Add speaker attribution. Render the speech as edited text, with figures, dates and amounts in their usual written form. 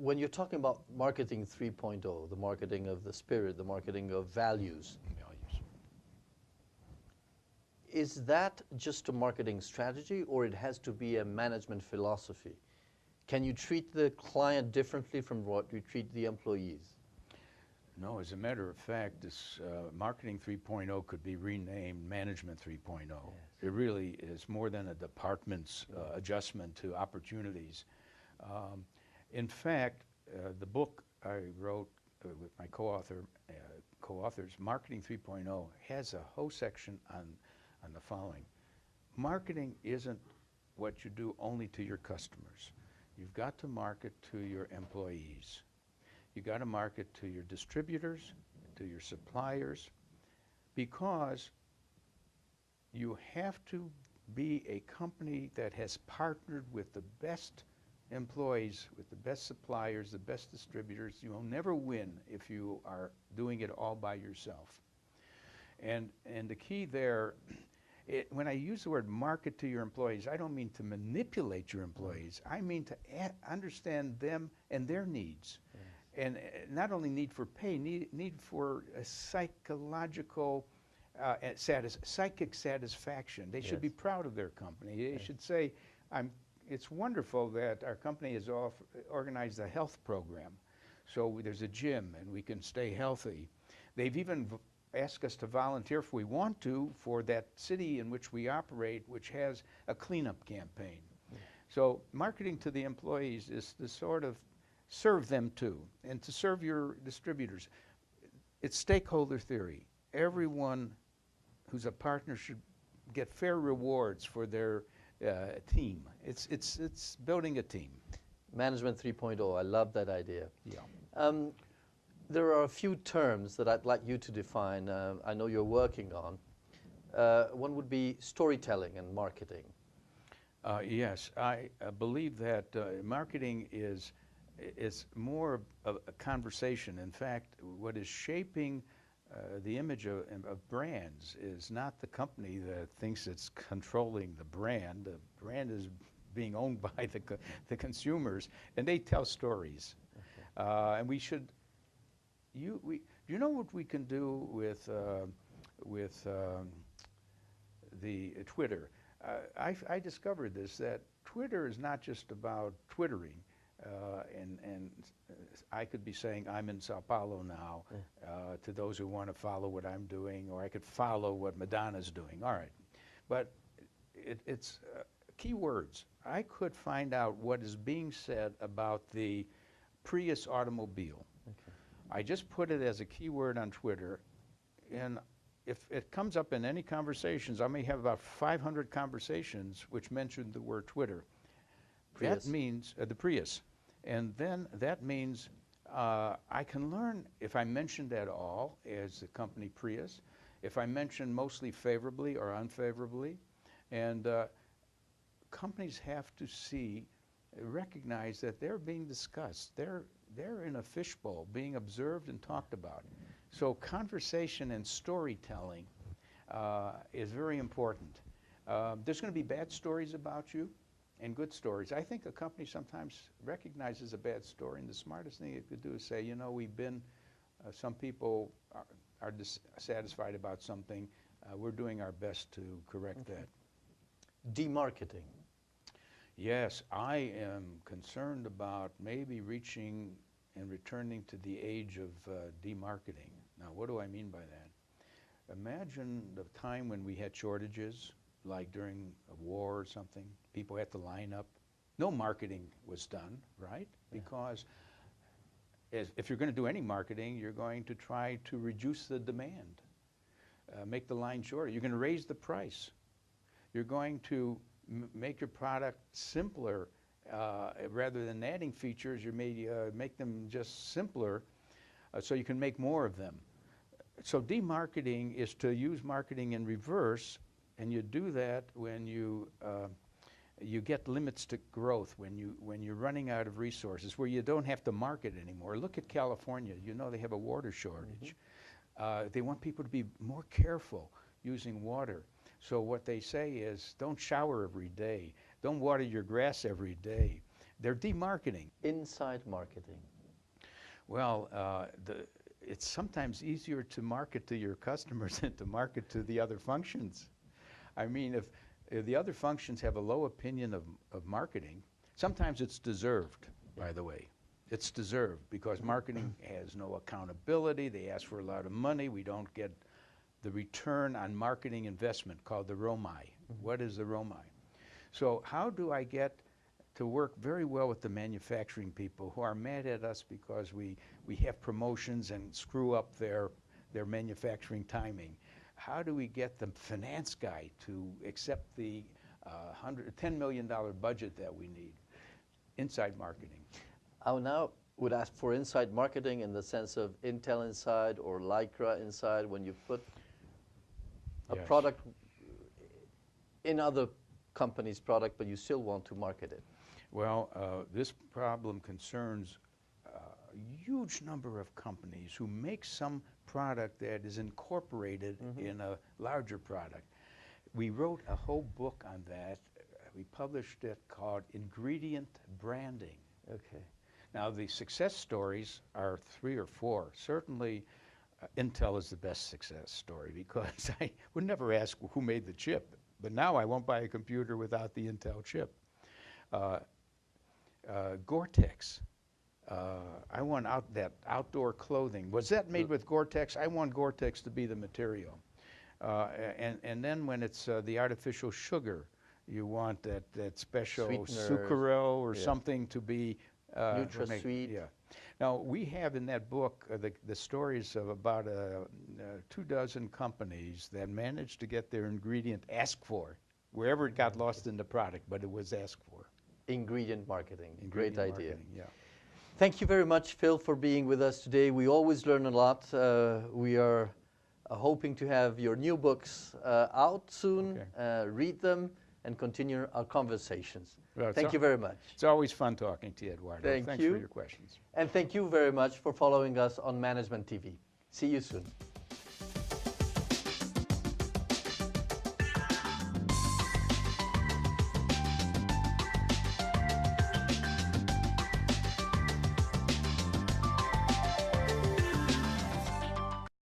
Speaker 1: when you're talking about marketing 3.0, the marketing of the spirit, the marketing of values, is that just a marketing strategy, or it has to be a management philosophy? Can you treat the client differently from what you treat the employees?
Speaker 2: No, as a matter of fact, this Marketing 3.0 could be renamed Management 3.0. Yes. It really is more than a department's adjustment to opportunities. In fact, the book I wrote with my co-authors, Marketing 3.0, has a whole section on the following. Marketing isn't what you do only to your customers. You've got to market to your employees. You got to market to your distributors, to your suppliers, because you have to be a company that has partnered with the best employees, with the best suppliers, the best distributors. You will never win if you are doing it all by yourself. And the key there, when I use the word market to your employees, I don't mean to manipulate your employees. I mean to understand them and their needs. And not only need for pay, need for a psychological, psychic satisfaction. They should be proud of their company. They should say, it's wonderful that our company has organized a health program. So there's a gym and we can stay healthy. They've even asked us to volunteer if we want to for that city in which we operate, which has a cleanup campaign. So marketing to the employees is to sort of serve them too, and to serve your distributors. It's stakeholder theory. Everyone who's a partner should get fair rewards for their team. It's building a team.
Speaker 1: Management 3.0, I love that idea.
Speaker 2: Yeah.
Speaker 1: There are a few terms that I'd like you to define. I know you're working on. One would be storytelling and marketing.
Speaker 2: Yes, I believe that marketing is more of a conversation. In fact, what is shaping the image of brands is not the company that thinks it's controlling the brand. The brand is being owned by the consumers, and they tell stories. Okay. And we should. You know what we can do with the Twitter? I discovered this, that Twitter is not just about twittering. And I could be saying I'm in Sao Paulo now to those who want to follow what I'm doing, or I could follow what Madonna's doing. All right. But it's keywords. I could find out what is being said about the Prius automobile. Okay. I just put it as a keyword on Twitter, and if it comes up in any conversations, I may have about 500 conversations which mention the word Twitter. Prius. That means the Prius. And then that means I can learn if I mentioned at all as the company Prius, if I mention mostly favorably or unfavorably. And companies have to recognize that they're being discussed. They're in a fishbowl being observed and talked about. So conversation and storytelling is very important. There's going to be bad stories about you and good stories. I think a company sometimes recognizes a bad story, and the smartest thing it could do is say, you know, some people are dissatisfied about something. We're doing our best to correct that.
Speaker 1: Demarketing.
Speaker 2: Yes, I am concerned about maybe reaching and returning to the age of demarketing. Now, what do I mean by that? Imagine the time when we had shortages, like during a war or something. People had to line up. No marketing was done, right? Yeah. Because if you're going to do any marketing, you're going to try to reduce the demand, make the line shorter. You're going to raise the price. You're going to make your product simpler. Rather than adding features, you may make them just simpler so you can make more of them. So demarketing is to use marketing in reverse, and you do that when you get limits to growth, when you're running out of resources, where you don't have to market anymore. Look at California. You know they have a water shortage. Mm-hmm. They want people to be more careful using water. So what they say is, don't shower every day. Don't water your grass every day. They're demarketing.
Speaker 1: Inside marketing.
Speaker 2: Well, it's sometimes easier to market to your customers than to market to the other functions. I mean, if the other functions have a low opinion of marketing, sometimes it's deserved, by the way. It's deserved because marketing has no accountability. They ask for a lot of money. We don't get the return on marketing investment called the ROMI. What is the ROMI? So how do I get to work very well with the manufacturing people who are mad at us because we have promotions and screw up their manufacturing timing? How do we get the finance guy to accept the $10 million budget that we need? Inside marketing.
Speaker 1: I now would ask for inside marketing in the sense of Intel inside or Lycra inside when you put a product in other companies' product, but you still want to market it.
Speaker 2: Well, this problem concerns a huge number of companies who make some product that is incorporated in a larger product. We wrote a whole book on that. We published it called Ingredient Branding.
Speaker 1: Okay.
Speaker 2: Now, the success stories are 3 or 4. Certainly, Intel is the best success story because I would never ask who made the chip, but now I won't buy a computer without the Intel chip. Gore-Tex. I want that outdoor clothing. Was that made with Gore-Tex? I want Gore-Tex to be the material. And then when it's the artificial sugar, you want that special sucralose or something to be
Speaker 1: NutraSweet.
Speaker 2: Yeah. Now we have in that book the stories of about 24 companies that managed to get their ingredient asked for, wherever it got lost in the product, but it was asked for.
Speaker 1: Ingredient marketing.
Speaker 2: Ingredient
Speaker 1: Great
Speaker 2: marketing,
Speaker 1: idea.
Speaker 2: Yeah.
Speaker 1: Thank you very much, Phil, for being with us today. We always learn a lot. We are hoping to have your new books out soon, read them, and continue our conversations.
Speaker 2: Well,
Speaker 1: thank you very much.
Speaker 2: It's always fun talking to you, Eduardo.
Speaker 1: Thanks
Speaker 2: for your questions.
Speaker 1: And thank you very much for following us on Management TV. See you soon.